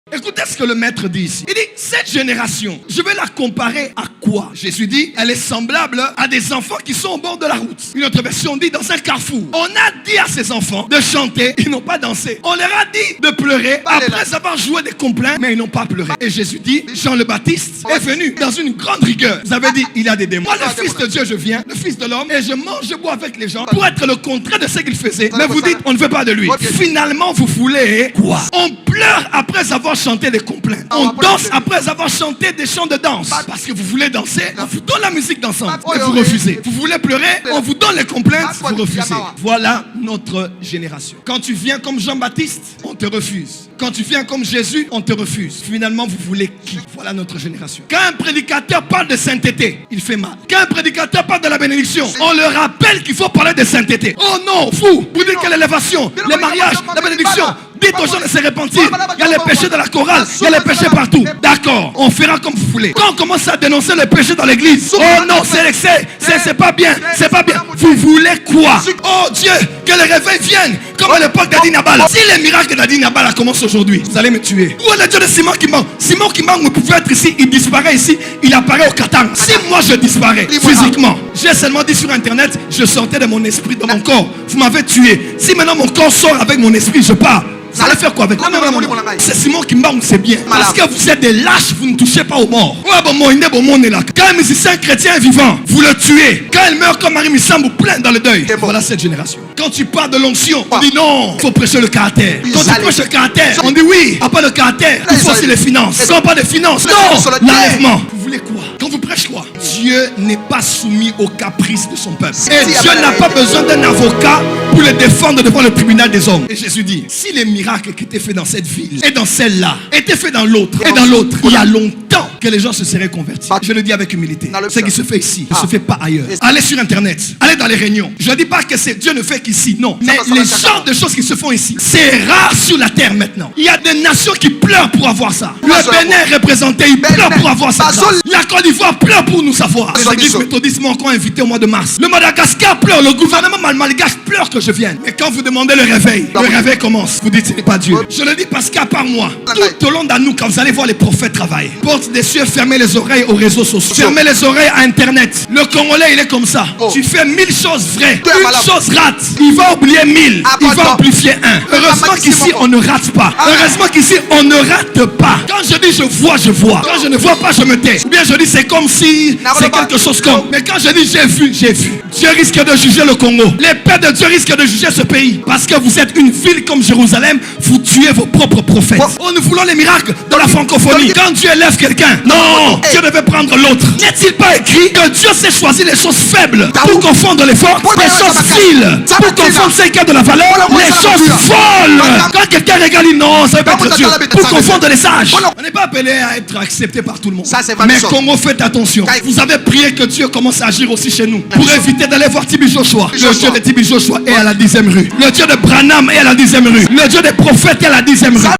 Écoutez ce que le maître dit ici. Il dit, cette génération, je vais la comparer à quoi? Jésus dit, elle est semblable à des enfants qui sont au bord de la route. Une autre version dit, dans un carrefour. On a dit à ces enfants de chanter, ils n'ont pas dansé. On leur a dit de pleurer après avoir joué des complaints, mais ils n'ont pas pleuré. Et Jésus dit, Jean le Baptiste est venu dans une grande rigueur. Vous avez dit, il y a des démons. Moi, le Fils de Dieu, je viens, le Fils de l'homme, et je mange, je bois avec les gens pour être le contraire de ce qu'il faisait. Mais vous dites, on ne veut pas de lui. Finalement, vous voulez quoi? On pleure après avoir chanté des complaintes. On danse après avoir chanté des chants de danse. Parce que vous voulez danser, on vous donne la musique dansante et vous refusez. Vous voulez pleurer, on vous donne les complaintes, vous refusez. Voilà notre génération. Quand tu viens comme Jean-Baptiste, on te refuse. Quand tu viens comme Jésus, on te refuse. Finalement, vous voulez qui? Voilà notre génération. Quand un prédicateur parle de sainteté, il fait mal. Quand un prédicateur parle de la bénédiction, on leur rappelle qu'il faut parler de sainteté. Oh non, fou! Vous dites que l'élévation, les mariages, la bénédiction. Dites aux gens de se repentir. Il y a les péchés de la chorale, il y a les péchés partout. D'accord, on fera comme vous voulez. Quand on commence à dénoncer les péchés dans l'église, oh non, c'est l'excès, c'est pas bien, c'est pas bien. Vous voulez quoi? Oh Dieu, que le réveil vienne, comme à l'époque d'Adi Nabala. Si les miracles d'Adi Nabala commencent aujourd'hui, vous allez me tuer. Où est le Dieu de Simon Kimbangu? Simon Kimbangu pouvait être ici, il disparaît ici, il apparaît au Qatar. Si moi je disparais physiquement, j'ai seulement dit sur internet, je sortais de mon esprit, de mon corps. Vous m'avez tué. Si maintenant mon corps sort avec mon esprit, je pars. Vous allez faire quoi avec? C'est Simon Kimbangu, c'est bien. Parce que vous êtes des lâches, vous ne touchez pas aux morts. Quand un musicien chrétien est vivant, vous le tuez. Quand il meurt comme Marie Missambu, plein dans le deuil. Voilà cette génération. Quand tu parles de l'onction, on dit non, il faut prêcher le caractère. Quand tu prêches le caractère, on dit oui, pas de caractère, il faut aussi les finances. Non, pas de finances, non, l'enlèvement. Vous voulez quoi? Quand vous prêchez quoi? Dieu n'est pas soumis aux caprices de son peuple. Et Dieu n'a pas besoin d'un avocat pour le défendre devant le tribunal des hommes. Et Jésus dit, si les miracles qui étaient faits dans cette ville et dans celle-là étaient faits dans l'autre et dans l'autre, il y a longtemps que les gens se seraient convertis. Je le dis avec humilité. Ce qui se fait ici ne se fait pas ailleurs. Allez sur internet, allez dans les réunions. Je ne dis pas que Dieu ne fait qu'ici, non. Mais les genres de choses qui se font ici, c'est rare sur la terre maintenant. Il y a des nations qui pleurent pour avoir ça. Le Bénin est représenté, il pleure pour avoir ça. La Côte d'Ivoire pleure pour nous savoir. Les églises méthodistes m'ont encore invité au mois de mars. Le Madagascar pleure, le gouvernement malgache pleure que je vienne. Mais quand vous demandez le réveil commence. Vous dites ce n'est pas Dieu. Je le dis parce qu'à part moi, tout au long d'Anou, quand vous allez voir les prophètes travailler, porte des cieux, fermez les oreilles aux réseaux sociaux, fermez les oreilles à internet. Le Congolais il est comme ça. Tu fais 1000 choses vraies, une chose rate, il va oublier 1000, il va amplifier 1. Heureusement qu'ici on ne rate pas. Heureusement qu'ici on ne rate pas. Quand je dis je vois, je vois. Quand je ne vois pas, je me tais. Ou bien je dis c'est comme si c'est quelque chose comme. Mais quand je dis j'ai vu, j'ai vu. Dieu risque de juger le Congo. Les pères de Dieu risquent de juger ce pays. Parce que vous êtes une ville comme Jérusalem, vous tuez vos propres prophètes. Oh, nous voulons les miracles de la francophonie. Quand Dieu élève quelqu'un, non, Dieu devait prendre l'autre. N'est-il pas écrit que Dieu sait choisir les choses faibles pour confondre les fortes, les choses viles, pour confondre celles qui ont de la valeur, les choses folles. Quand quelqu'un regarde, il dit non, ça veut pas être Dieu. Pour confondre les sages. On n'est pas appelé à être accepté par tout le monde. Mais Congo, faites attention. Vous avez prié que Dieu commence à agir aussi chez nous. Pour éviter d'aller voir Tibi Joshua. Le Dieu de Tibi Joshua est à la 10e rue. Le Dieu de Branham est à la 10e rue. Le Dieu des prophètes est à la 10e rue.